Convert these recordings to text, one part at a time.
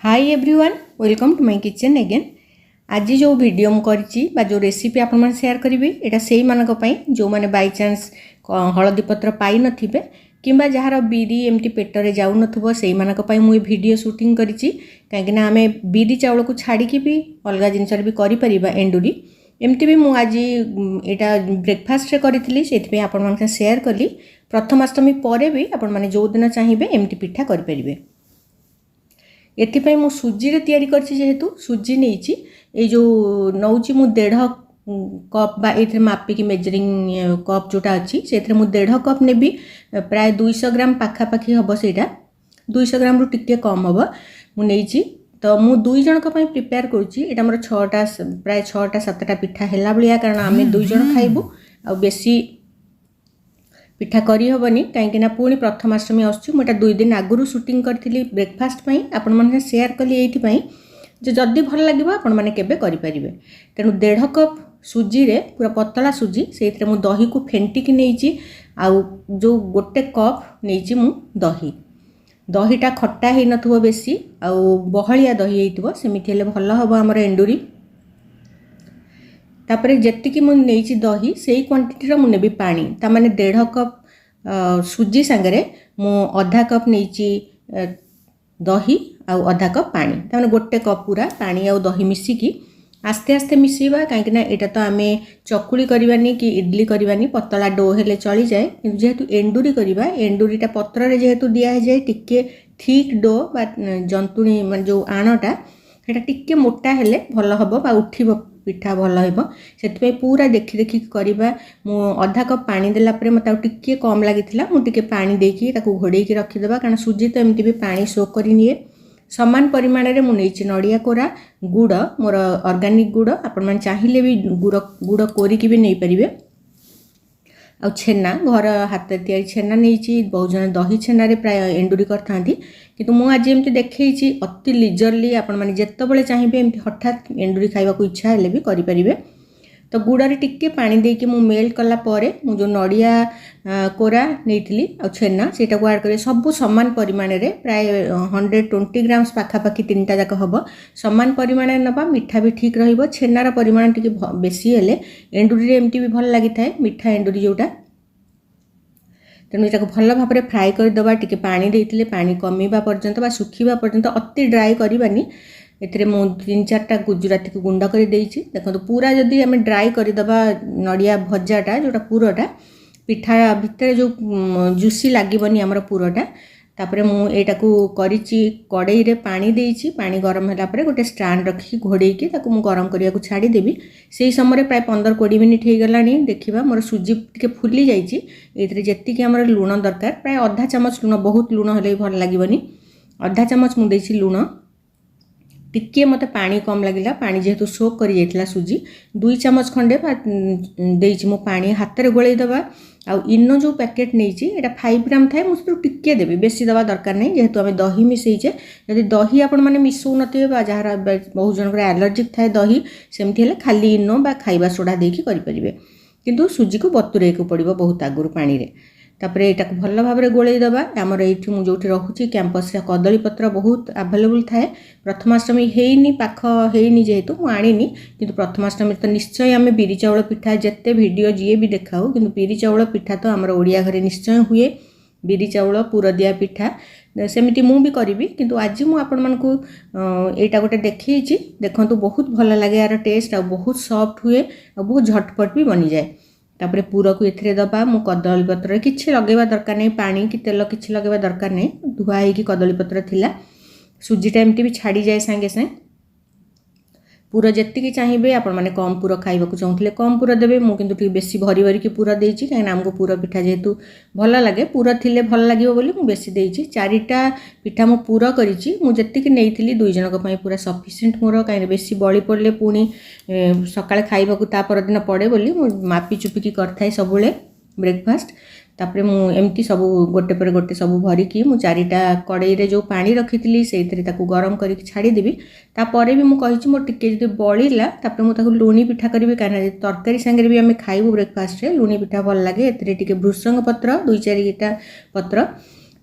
Hi everyone welcome to my kitchen again. आज जो video मुझे जो रेसिपी आपण शेयर करी एटा से मानी जो मैंने बाय चांस हलदी पत्र पाई नथिबे किंबा जार बिरी एमती पेटरे जाऊ नथुबो सेई मानक पई मु वीडियो शूटिंग करिछि काहेकि आमे बिरी चाउल को छाड़ी भी अलग जिनस भी करि परिबा एंडुरी एमती भी मु आज एटा ब्रेकफास्ट रे करिथिली सेथि आपण मानक शेयर कली। प्रथमाष्टमी परे भी आपण माने जो दिन चाहिए एमती पिठा करि परिबे। एथिपाई मु सुजी रे तैयारी करछि जेहेतु सुजी नेइछि ए जो नौछि मु 1.5 कप बा एथरे मापी की मेजरिंग कप जोटा अछि सेथरे मु 1.5 कप नेबी प्राय 200 ग्राम पाखा पाखी हबो सेटा 200 ग्राम रु टिके कम हबो मु नेइछि। तो मु 2 जन का पई प्रिपेयर करूछि एटा हमर 6टा प्राय 6टा 7टा पिठा हेला बलिया कारण आमे 2 जन खाइबु आ बेसी पिठा करी हबनी कहीं पुणी प्रथमाष्टमी आसुची मुझे 2 दिन आगु शूटिंग करी ब्रेकफास्ट पाई आपण मैंने शेयर कली ये जो जदि भल लगे आपण मैंने केबे करि परिबे। तेणु 1.5 कप सुजी रे पूरा पतला सुजी से दही को फेंटिकी नहीं आउ जो गोटे कप नहीं मु दहीटा खट्टा ही नथुबो बेसी आउ बहलिया दही हेइतबो सेमिथि हेले भल हबो हमर एंडुरी। तापर जेतिकी मु नेइछि दही सेही क्वांटिटी रो मु नेबी पानी ता माने 1.5 कप सुजी संगरे मु आधा कप नेइछि दही आउ आधा कप पानी ता माने गोटे कप पूरा पानी आउ दही मिसिकी आस्ते आस्ते मिसेबा काहेकि ना एटा तो आमे चकुली करबानी कि इडली करबानी पतला डो हेले चली जाए किंतु जेहेतु एंडुरी करबा एंडुरीटा पत्र रे जेहेतु दिया जाए टिके थिक डो बा जंतुणी माने जो आणटा हेटा टिके मोटा हेले भल हबो बा उठिबो पिठा भल हेबो सेति पूरा देखि देखि करबा। मु आधा कप पानी देला परे मते टिके कम लागिथिला मु टिके पानी देकी ताकू घोड़ेई की रखि देबा कारण सुजी तो एमती भी पानी सोक करि निए। समान परिमाण रे मु नेछि नडिया कोरा गुड़ मोर ऑर्गेनिक गुड़ आपण मन चाहिए भी गुड़ कोरी की भी नहीं परिबे आ छेना घर हाथ तैयारी छेना नहीं बहुत जन दही छेना रे प्राय एंडुरी करता किंतु मु आज एमती देखैछि अति लिजरली आपण माने जेतेबेले चाहिए एमती हठात एंडुरी खाइबा को इच्छा हेले भी करि परिबे। तो गुड़ टिके पानी देकी मु मेल्ट कला परे मु जो नडिया कोरा नेइथिली आ छेना सेटा को ऐड करे सब समान परिमाण रे प्राय 120 ग्राम्स पाखा पाखी 3टा जाक हबो समान परिमाण रे नबा मिठा भी ठीक रहिबो छेनार परिमाण टिके बेसी हेले एंडुरी रे एमती भी भल लागि थाए मिठा एंडुरी जोटा। तेणु एटा भल भाव में फ्राए कर दबा टिके पानी देइथिले पानी कमीबा पर्यंत बा सुखीबा पर्यंत अति ड्राई करबानी एथिरे मु 3-4टा गुजराती को गुंड कर देइछि देखो पूरा जदि आम ड्राई करदबा नडिया भजाटा जोटा पूरटा पिठा भितर जो जुसी लागबनी आमर पूरटा तापरे मु एटा को करिछि कड़ाई रे पानी देइछि पानी गरम होला परे गोटे स्टैंड रखी घोड़े की ताकू मु गरम करिया को छाड़ी देबी सेही समय प्राय 15-20 मिनिट हे गलानी देखिबा मोर सुजी टिके फुली जाइछि एथिरे जेत्ति कि हमर लूण दरकार प्राय आधा चामच लूण बहुत लूण हेले भल लागबनी आधा चामच मु देइछि लूण टिके मते पानी कम लगिला पानी जेहेतु सोक करि जाइतला सुजी 2 चामच खंडे देइछि मु पानी हाथ रे गोळै दबा आ इनो जो पैकेट नहीं एटा 5 ग्राम थाए मुझे टिके देबे बेसी दवा दरकार नहीं जेहेतु आम दही मिसैचे जदि दही आपण माने मिसौ नथिबे बा जहार बहुत जनकर एलर्जिक थाए दही सेमथि हेले खाली इनो बा खाइबा सोडा देकी करि परिबे किंतु सुजी को बतुरे को पड़िबो बहुत आगुर पानी रे तापरे एटा भल भाव में गोळै दबा। आमर एठी मु जोठी रहुची कैंपस रे कदली पत्र बहुत अवेलेबल थाए प्रथमाष्टमी हेइनी पाख हेइनी जेहेतु मु आनिनी किंतु प्रथमाष्टमी तो निश्चय आमे बिरी चाउल पिठा जेते वीडियो जीए भी देखाऊ किंतु बिरी चाउल पिठा तो आमर ओडिया घरे निश्चय हुए बिरी चाउल पूरा दिया पिठा सेमिति मु भी करिवि किंतु आज मु आपण मानकू एटा गोटे देखैछि देखंतु बहुत भल लागे यार टेस्ट आ बहुत सॉफ्ट हुए आ बहुत झटपट भी बनी जाए। तापरे पूरा को एथरे दबा मु कदली पत्र किछि लगेबा दरकार नहीं पानी कि तेल किछि लगेबा दरकार नहीं धुआ हे कि कदली पत्र थिला सुजीटा एमती भी छाड़ी जाए सांगे सांगे पूरा जेतिकी चाहिए आपण माने कम पूरा खाइबा को चाहुथिले कम पूरा देबे मु किंतु टी बेसी भरी भरी की पूरा देइछि काहे हमको पूरा पिठा जेहेतु भल लागे पूरा थिले भल लागिवो बोली मु बेसी देइछि 4टा पिठा मु पूरा करिछि मु जेतिकी नेइथिली 2 जनक पई पूरा सफिशिएंट मोर काहे बेसी बळी पड़ले पुणी सकाळे खाइबा को ता पर दिन पड़े बोली मु मापी चुपी करथाय सबुले ब्रेकफास्ट तापरे मु एमती सब गोटे पर गोटे सब भरी की मु 4टा कड़ाई रे जो पानी रखिथिली सेइथरे ताकू गरम करी छाड़ी देबी तापरे भी मु कहिछि मो टिके जदि बळीला तापरे मु ताकू लूणी पिठा करबी काना तरकारी संगे भी आमे खाइबो ब्रेकफास्ट रे लूणी पिठा भल लागे एथरे टिके भृसंग पत्र 2-4टा पत्र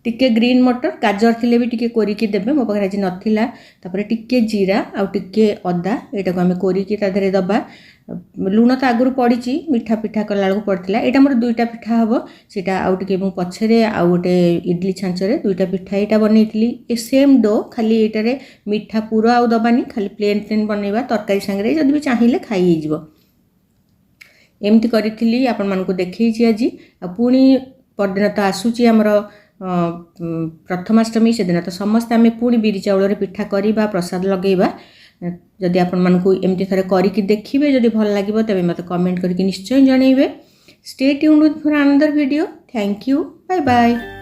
टिके ग्रीन मटर गाजर थिले भी टिके कोरिकी देबे मो पाखरे आज नथिला तापर टिके जीरा आ टिके अदा एटा को हम कोरिकी ता धरे दबा लुण तो आगु पड़ी मिठा पिठा कला पड़ता यहाँ मोर दुईटा पिठा हम सीटा आउ टे पछरे आउ गोटे इडली छांचरे दुईटा पिठा यहाँ बनई ए सेम डो खाली ये मिठा पूर आउ दबानी खाली प्लेन प्लेन बनइबा तरकारी सांगे जब भी चाहिए खाई एमती करी आपण मानक देखी आज पुणी परदिन तो आसूची आमर प्रथमाष्टमी से दिन तो समस्ते आम पुणी बिरी चाउल पिठा करवा प्रसाद लगेगा जदि आपण मानक एमती थरे करिकी देखिबे जदि भल लागिबो तबे मते कमेंट करके निश्चय जणैबे stay tuned for another video thank you bye bye.